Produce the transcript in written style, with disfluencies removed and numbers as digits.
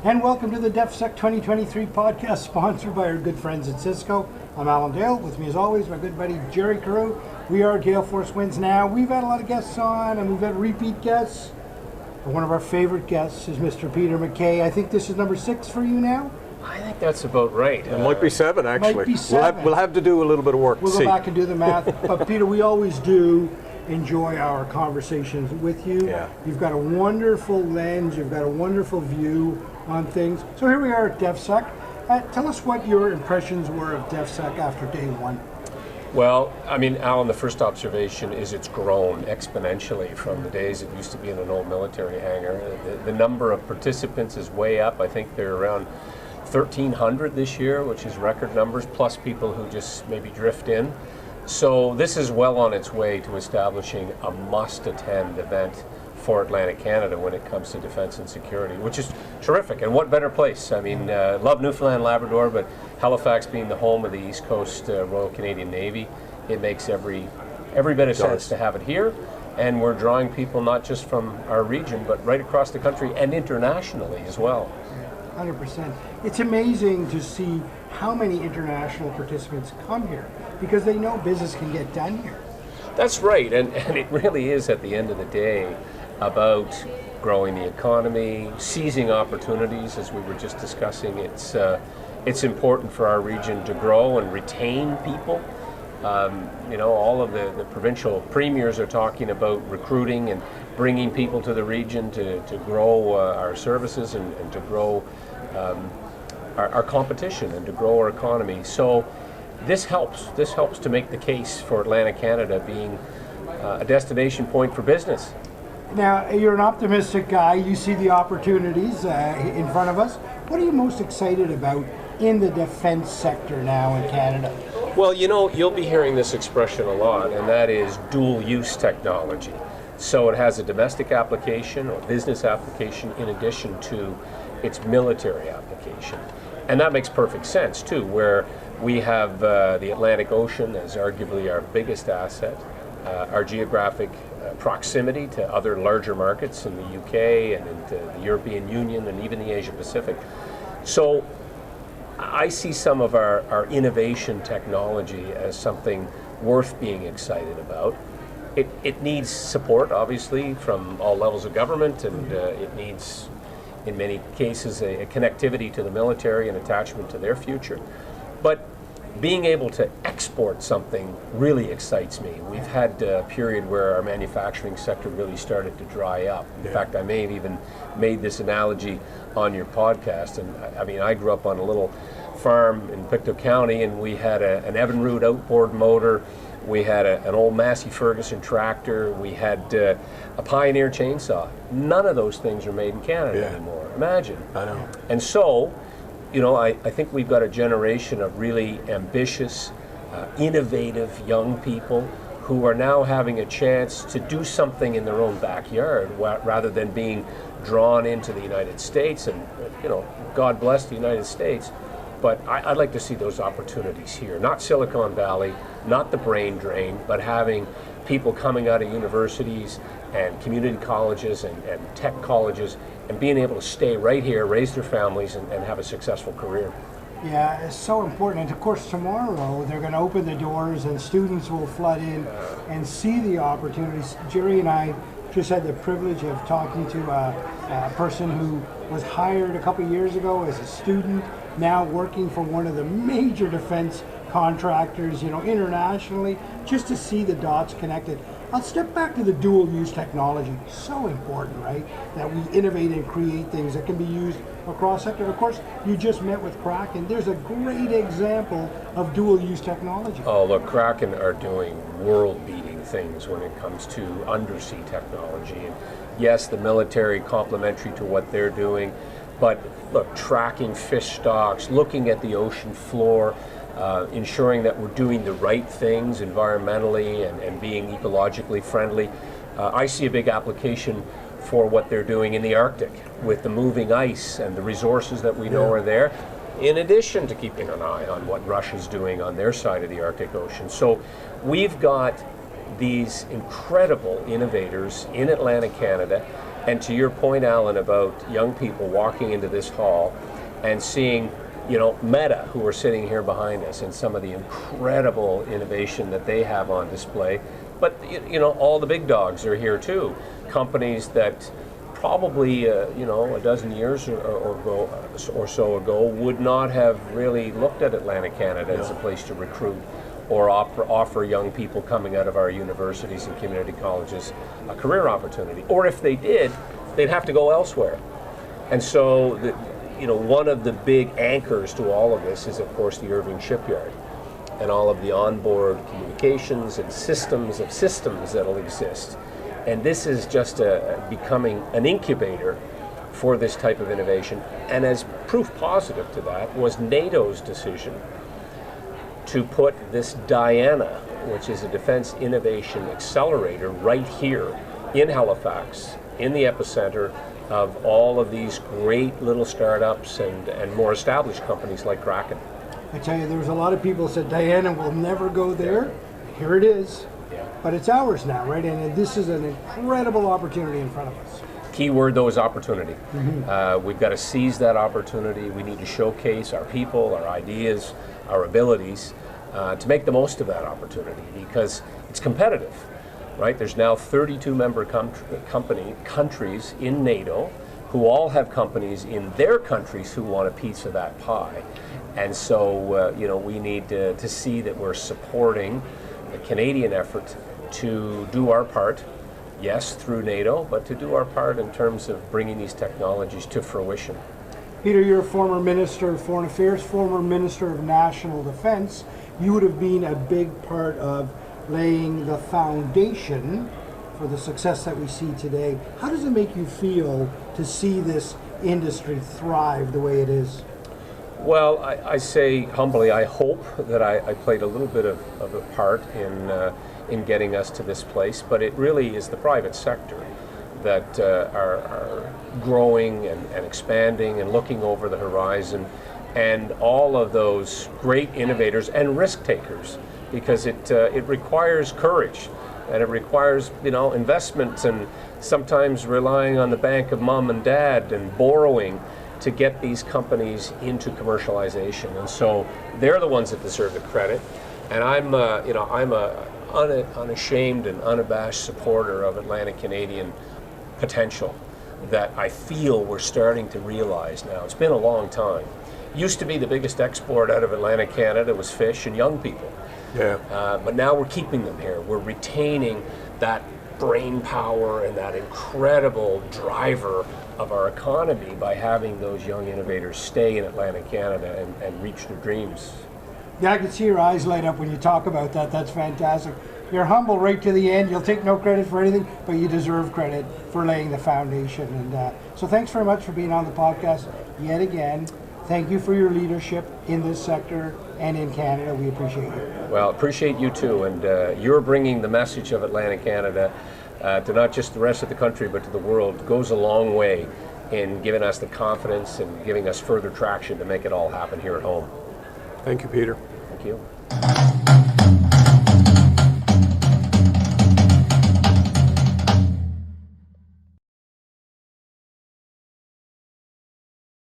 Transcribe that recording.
And welcome to the DefSec 2023 podcast, sponsored by our good friends at Cisco. I'm Alan Dale. With me, as always, my good buddy Jerry Carew. We are Gale Force Winds now. We've had a lot of guests on, and we've had repeat guests. But one of our favorite guests is Mr. Peter MacKay. I think this is number 6 for you now. I think that's about right. It might be 7, actually. Might be 7. We'll have to do a little bit of work. We'll go back and do the math. But Peter, we always do enjoy our conversations with you. Yeah. You've got a wonderful lens. You've got a wonderful view on things. So here we are at DefSec. Tell us what your impressions were of DefSec after day 1. Well, I mean, Alan, the first observation is it's grown exponentially from the days it used to be in an old military hangar. The number of participants is way up. I think they're around 1,300 this year, which is record numbers, plus people who just maybe drift in. So this is well on its way to establishing a must-attend event for Atlantic Canada when it comes to defense and security, which is terrific. And what better place? I mean, love Newfoundland, Labrador, but Halifax being the home of the East Coast Royal Canadian Navy, it makes every bit of sense to have it here. And we're drawing people not just from our region, but right across the country and internationally as well. 100%. It's amazing to see how many international participants come here because they know business can get done here. That's right, and it really is at the end of the day about growing the economy, seizing opportunities, as we were just discussing. It's important for our region to grow and retain people. All of the provincial premiers are talking about recruiting and bringing people to the region to grow our services and to grow our competition and to grow our economy. So this helps. This helps to make the case for Atlantic Canada being a destination point for business. Now, you're an optimistic guy. You see the opportunities in front of us. What are you most excited about in the defense sector now in Canada? Well, you'll be hearing this expression a lot, and that is dual-use technology. So it has a domestic application or business application in addition to its military application. And that makes perfect sense, too, where we have the Atlantic Ocean as arguably our biggest asset, our geographic proximity to other larger markets in the UK and into the European Union and even the Asia Pacific. So I see some of our innovation technology as something worth being excited about. It needs support, obviously, from all levels of government, and it needs, in many cases, a connectivity to the military and attachment to their future. But being able to export something really excites me. We've had a period where our manufacturing sector really started to dry up. In fact, I may have even made this analogy on your podcast. And I mean, I grew up on a little farm in Pictou County, and we had an Evinrude outboard motor. We had an old Massey Ferguson tractor. We had a Pioneer chainsaw. None of those things are made in Canada anymore. Imagine. I know. And so, I think we've got a generation of really ambitious, innovative young people who are now having a chance to do something in their own backyard rather than being drawn into the United States. And, God bless the United States. But I'd like to see those opportunities here. Not Silicon Valley, not the brain drain, but having people coming out of universities and community colleges and tech colleges and being able to stay right here, raise their families, and have a successful career. Yeah, it's so important. And of course, tomorrow they're going to open the doors and students will flood in and see the opportunities. Jerry and I just had the privilege of talking to a person who was hired a couple years ago as a student, now working for one of the major defense contractors, internationally, just to see the dots connected. I'll step back to the dual-use technology. So important, right? That we innovate and create things that can be used across sector. Of course, you just met with Kraken. There's a great example of dual-use technology. Oh, look, Kraken are doing world-beating things when it comes to undersea technology. And yes, the military complementary to what they're doing, but look, tracking fish stocks, looking at the ocean floor, ensuring that we're doing the right things environmentally and being ecologically friendly. I see a big application for what they're doing in the Arctic with the moving ice and the resources that we know are there, in addition to keeping an eye on what Russia's doing on their side of the Arctic Ocean. So we've got these incredible innovators in Atlantic Canada And to your point, Alan, about young people walking into this hall and seeing, Meta, who are sitting here behind us, and some of the incredible innovation that they have on display. But, all the big dogs are here too. Companies that probably, a dozen years or so ago would not have really looked at Atlantic Canada as a place to recruit or offer young people coming out of our universities and community colleges a career opportunity. Or if they did, they'd have to go elsewhere. And so, one of the big anchors to all of this is, of course, the Irving Shipyard and all of the onboard communications and systems of systems that'll exist. And this is just becoming an incubator for this type of innovation. And as proof positive to that was NATO's decision to put this Diana, which is a defense innovation accelerator, right here in Halifax, in the epicenter of all of these great little startups and more established companies like Kraken. I tell you, there was a lot of people who said Diana will never go there. Here it is. Yeah. But it's ours now, right? And this is an incredible opportunity in front of us. Key word, though, is opportunity. We've got to seize that opportunity. We need to showcase our people, our ideas, our abilities to make the most of that opportunity, because it's competitive, right? There's now 32 member countries in NATO who all have companies in their countries who want a piece of that pie. And so, we need to see that we're supporting the Canadian effort to do our part, yes, through NATO, but to do our part in terms of bringing these technologies to fruition. Peter, you're a former Minister of Foreign Affairs, former Minister of National Defense. You would have been a big part of laying the foundation for the success that we see today. How does it make you feel to see this industry thrive the way it is? Well, I say humbly, I hope that I played a little bit of a part in getting us to this place, but it really is the private sector that are growing and expanding and looking over the horizon, and all of those great innovators and risk takers, because it requires courage, and it requires investment, and sometimes relying on the bank of mom and dad and borrowing to get these companies into commercialization. And so they're the ones that deserve the credit. And I'm a unashamed and unabashed supporter of Atlantic Canadian potential that I feel we're starting to realize now. It's been a long time. Used to be the biggest export out of Atlantic Canada was fish and young people. Yeah. But now we're keeping them here. We're retaining that brain power and that incredible driver of our economy by having those young innovators stay in Atlantic Canada and reach their dreams. Yeah, I can see your eyes light up when you talk about that. That's fantastic. You're humble right to the end. You'll take no credit for anything, but you deserve credit for laying the foundation. And so thanks very much for being on the podcast yet again. Thank you for your leadership in this sector and in Canada. We appreciate you. Well, appreciate you too. And you're bringing the message of Atlantic Canada to not just the rest of the country, but to the world. It goes a long way in giving us the confidence and giving us further traction to make it all happen here at home. Thank you, Peter. Thank you.